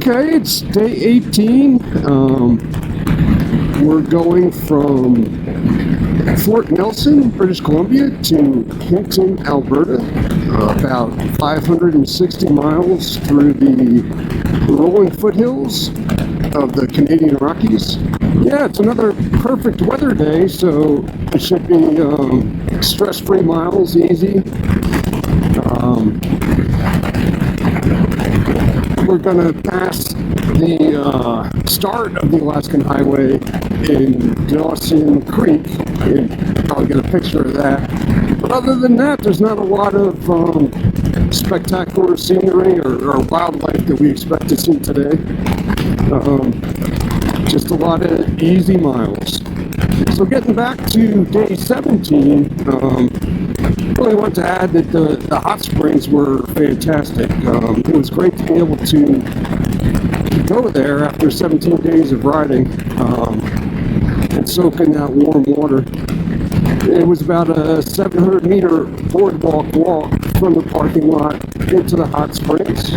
Okay, it's day 18. We're going from Fort Nelson, British Columbia to Hinton, Alberta, about 560 miles through the rolling foothills of the Canadian Rockies. Yeah, it's another perfect weather day, so it should be stress-free miles, easy. We're going to pass the start of the Alaskan Highway in Dawson Creek, and I'll get a picture of that. But other than that, there's not a lot of spectacular scenery or wildlife that we expect to see today. Just a lot of easy miles. So getting back to day 17, really want to add that the hot springs were fantastic. It was great to be able to go there after 17 days of riding and soak in that warm water. It was about a 700-meter boardwalk walk from the parking lot into the hot springs.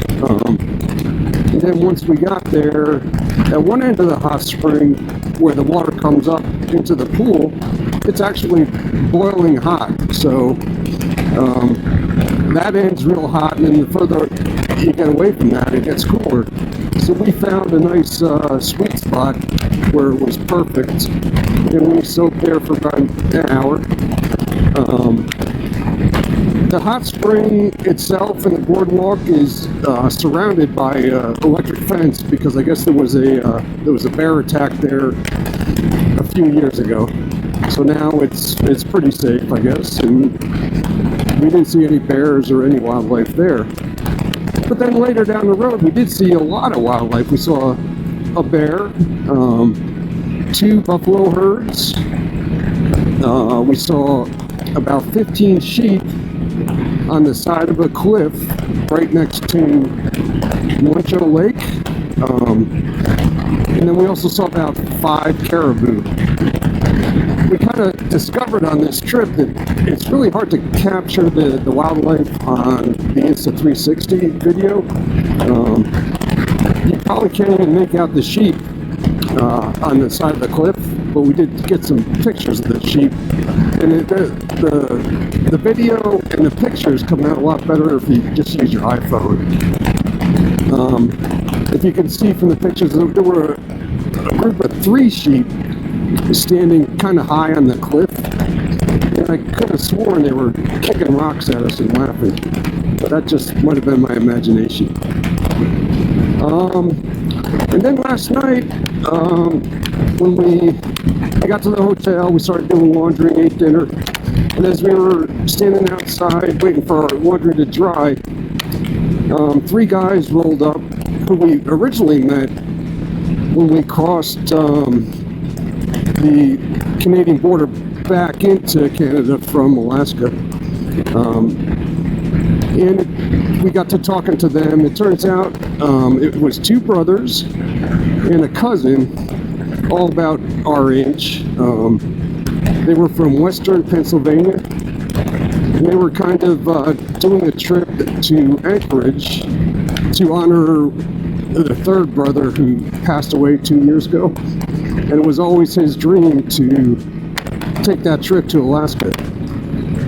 And then once we got there, at one end of the hot spring, where the water comes up into the pool, it's actually boiling hot. So that end's real hot, and then the further you get away from that, it gets cooler. So we found a nice sweet spot where it was perfect, and we soaked there for about an hour. The hot spring itself and the boardwalk is surrounded by electric fence because I guess there was a bear attack there a few years ago. So now it's pretty safe, I guess, and we didn't see any bears or any wildlife there. But then later down the road, we did see a lot of wildlife. We saw a bear, 2 buffalo herds. We saw about 15 sheep on the side of a cliff right next to Moncho Lake. And then we also saw about 5 caribou. We kind of discovered on this trip that it's really hard to capture the wildlife on the Insta360 video. You probably can't even make out the sheep on the side of the cliff, but we did get some pictures of the sheep. And the video and the pictures come out a lot better if you just use your iPhone. If you can see from the pictures, there were a group of 3 sheep standing kind of high on the cliff, and I could have sworn they were kicking rocks at us and laughing, but that just might have been my imagination. And then last night, when we got to the hotel, we started doing laundry, ate dinner, and as we were standing outside waiting for our laundry to dry, 3 guys rolled up who we originally met when we crossed the Canadian border back into Canada from Alaska. And we got to talking to them. It turns out it was 2 brothers and a cousin, all about our age. They were from Western Pennsylvania, and they were kind of doing a trip to Anchorage to honor the 3rd brother who passed away 2 years ago. And it was always his dream to take that trip to Alaska.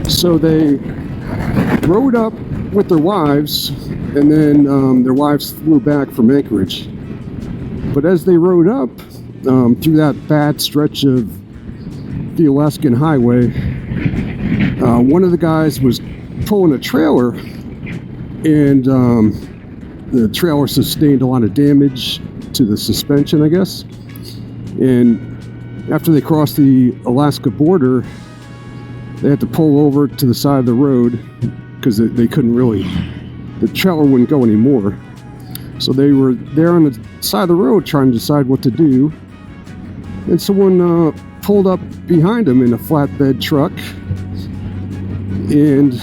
So they rode up with their wives, and then their wives flew back from Anchorage. But as they rode up through that bad stretch of the Alaskan Highway, one of the guys was pulling a trailer, and the trailer sustained a lot of damage to the suspension, I guess. And after they crossed the Alaska border, they had to pull over to the side of the road because they couldn't really, the trailer wouldn't go anymore. So they were there on the side of the road trying to decide what to do. And someone pulled up behind them in a flatbed truck and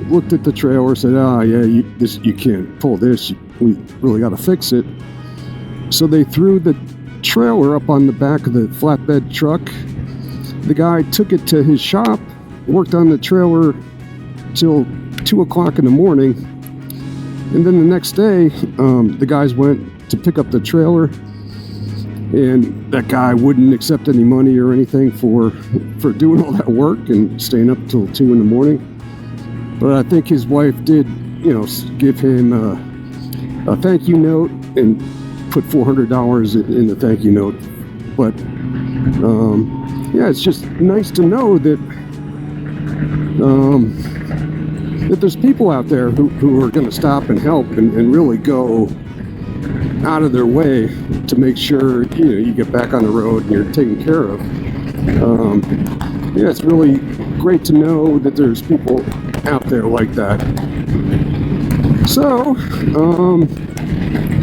looked at the trailer and said, you can't pull this. We really got to fix it. So they threw the trailer up on the back of the flatbed truck. The guy took it to his shop, worked on the trailer till 2 o'clock in the morning, And then the next day, the guys went to pick up the trailer, and that guy wouldn't accept any money or anything for doing all that work and staying up till 2 in the morning. But I think his wife did, give him a thank you note and put $400 in the thank you note. But yeah, it's just nice to know that that there's people out there who are going to stop and help and really go out of their way to make sure you get back on the road and you're taken care of. Yeah, it's really great to know that there's people out there like that. So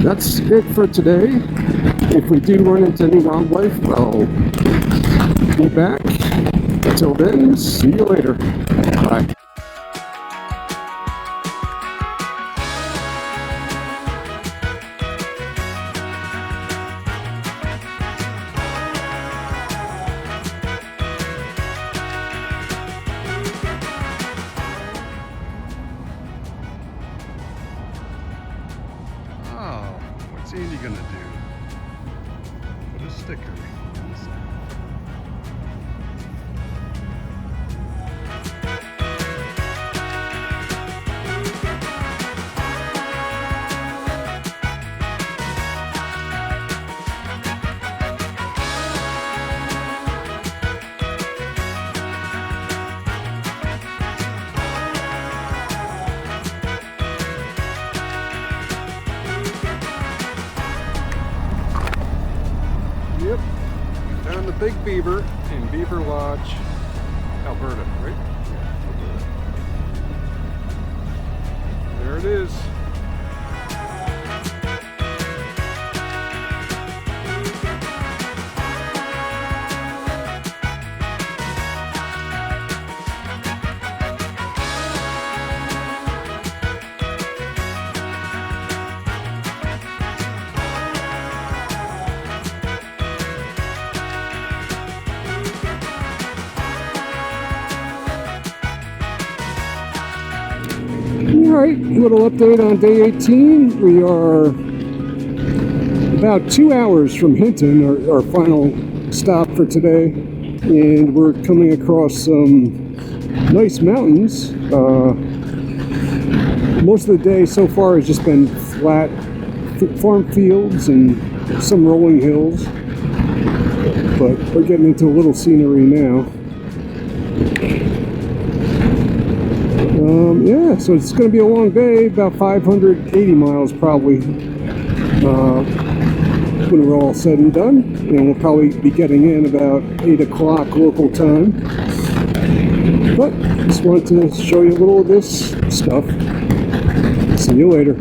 that's it for today. If we do run into any wildlife, I'll be back. Until then, see you later. Bye. Oh, what's Andy gonna do? Put a sticker on the side. Yep, we found the big beaver in Beaver Lodge, Alberta, right? Yeah, Alberta. There it is. Alright, little update on day 18. We are about 2 hours from Hinton, our final stop for today, and we're coming across some nice mountains. Most of the day so far has just been flat farm fields and some rolling hills, but we're getting into a little scenery now. Yeah, so it's going to be a long day, about 580 miles probably when we're all said and done, and we'll probably be getting in about 8 o'clock local time. But just wanted to show you a little of this stuff. See you later.